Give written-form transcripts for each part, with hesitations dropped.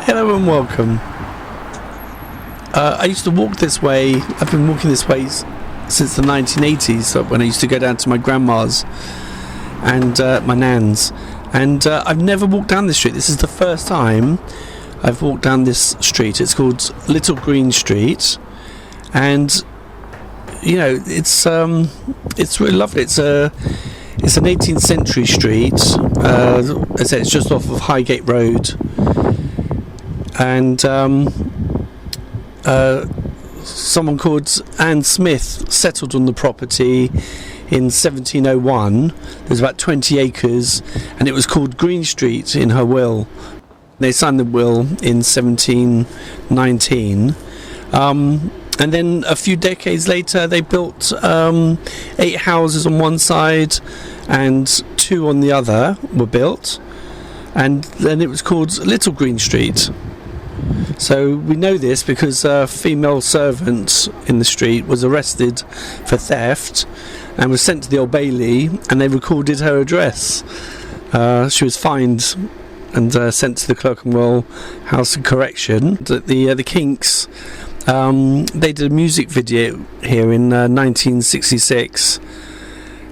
Hello and welcome. I used to walk this way. I've been walking this way since the 1980s, so when I used to go down to my grandma's and my nan's, and I've never walked down this street. This is the first time I've walked down this street. It's called Little Green Street, and you know it's really lovely. It's an 18th century street. As I said, it's just off of Highgate Road, and someone called Anne Smith settled on the property in 1701. There's about 20 acres, and it was called Green Street in her will. They signed the will in 1719, and then a few decades later they built 8 houses on one side and 2 on the other were built, and then it was called Little Green Street. So we know this because a female servant in the street was arrested for theft and was sent to the Old Bailey, and they recorded her address. She was fined and sent to the Clerkenwell House of Correction. The Kinks, they did a music video here in 1966,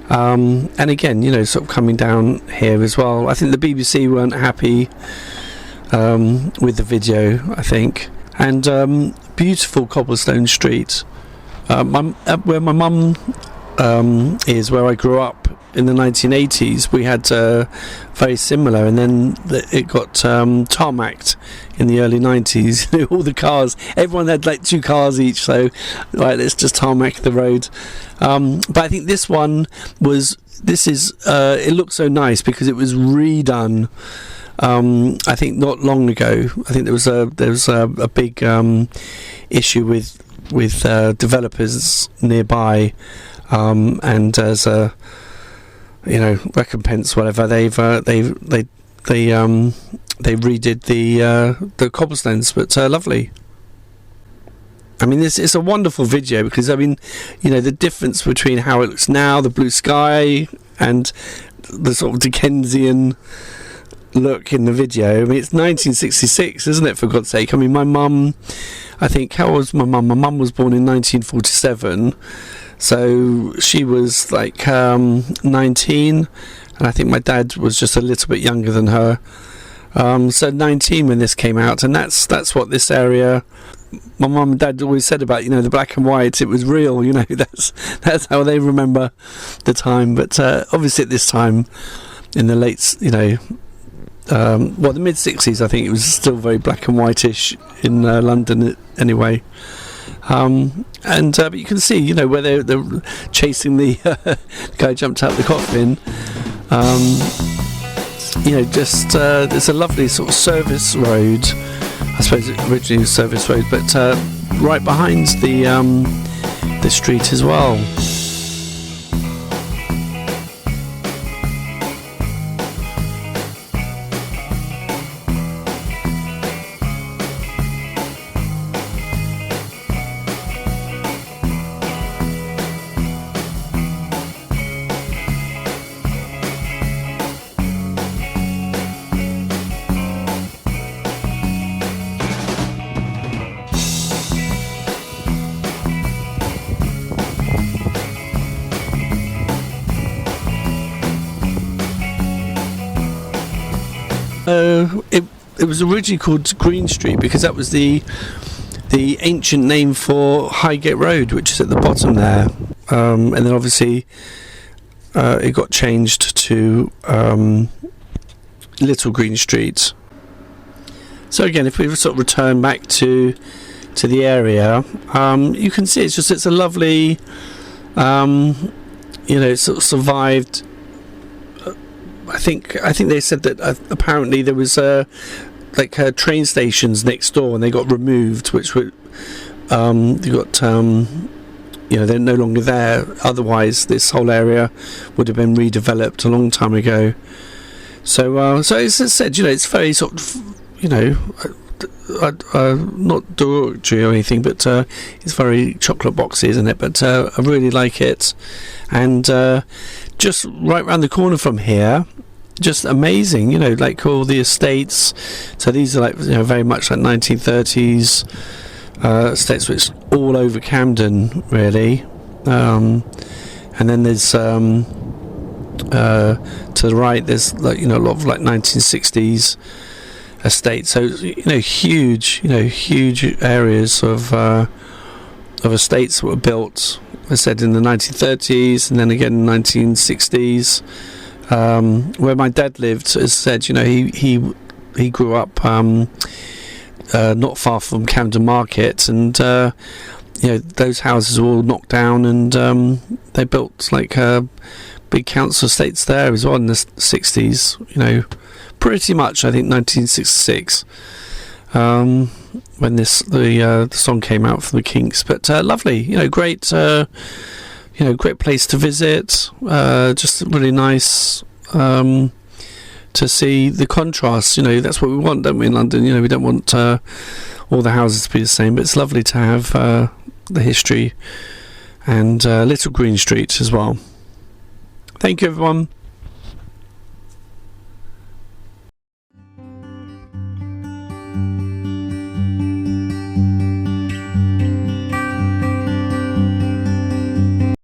and again, you know, sort of coming down here as well. I think the BBC weren't happy with the video, I think. And beautiful cobblestone street. Where my mum is, where I grew up in the 1980s, we had very similar, and then it got tarmacked in the early 90s. All the cars, everyone had like 2 cars each, so right, let's just tarmac the road. But I think this one it looks so nice because it was redone. I think not long ago. I think there was a big issue with developers nearby, and as a recompense, whatever, they redid the cobblestones, but lovely. I mean, it's a wonderful video because, I mean, you know, the difference between how it looks now, the blue sky, and the sort of Dickensian look in the video. I mean, it's 1966, isn't it, for God's sake? I mean, my mum, I think, how old was my mum? My mum was born in 1947, so she was like 19, and I think my dad was just a little bit younger than her. So 19 when this came out, and that's what this area, my mum and dad always said about, you know, the black and white, it was real, you know, that's how they remember the time. But obviously at this time, in the late, you know, the mid 60s, I think it was still very black and whitish in London anyway. But you can see, you know, where they're chasing the guy who jumped out the coffin. You know, just there's a lovely sort of service road. I suppose it originally was service road, but right behind the street as well. It was originally called Green Street because that was the ancient name for Highgate Road, which is at the bottom there, and then obviously it got changed to Little Green Street. So again, if we sort of return back to the area, you can see it's a lovely, you know, sort of survived. I think they said that apparently there was train stations next door, and they got removed, which were you got you know, they're no longer there. Otherwise, this whole area would have been redeveloped a long time ago. So as I said, you know, it's very sort of, you know, not derogatory or anything, but it's very chocolate boxy, isn't it? But I really like it. And just right round the corner from here just amazing, like all the estates. So these are like, very much like 1930s estates, which all over Camden, really. And then there's to the right, there's like, a lot of like 1960s estates. So huge areas of estates that were built, I said, in the 1930s, and then again in the 1960s. Where my dad lived, as I said, he grew up not far from Camden Market, and those houses were all knocked down, and they built like big council estates there as well in the 60s. Pretty much, I think 1966. When the song came out for the Kinks, but lovely, great, great place to visit. Just really nice to see the contrast. That's what we want, don't we, in London? We don't want all the houses to be the same, but it's lovely to have the history and Little Green Street as well. Thank you, everyone.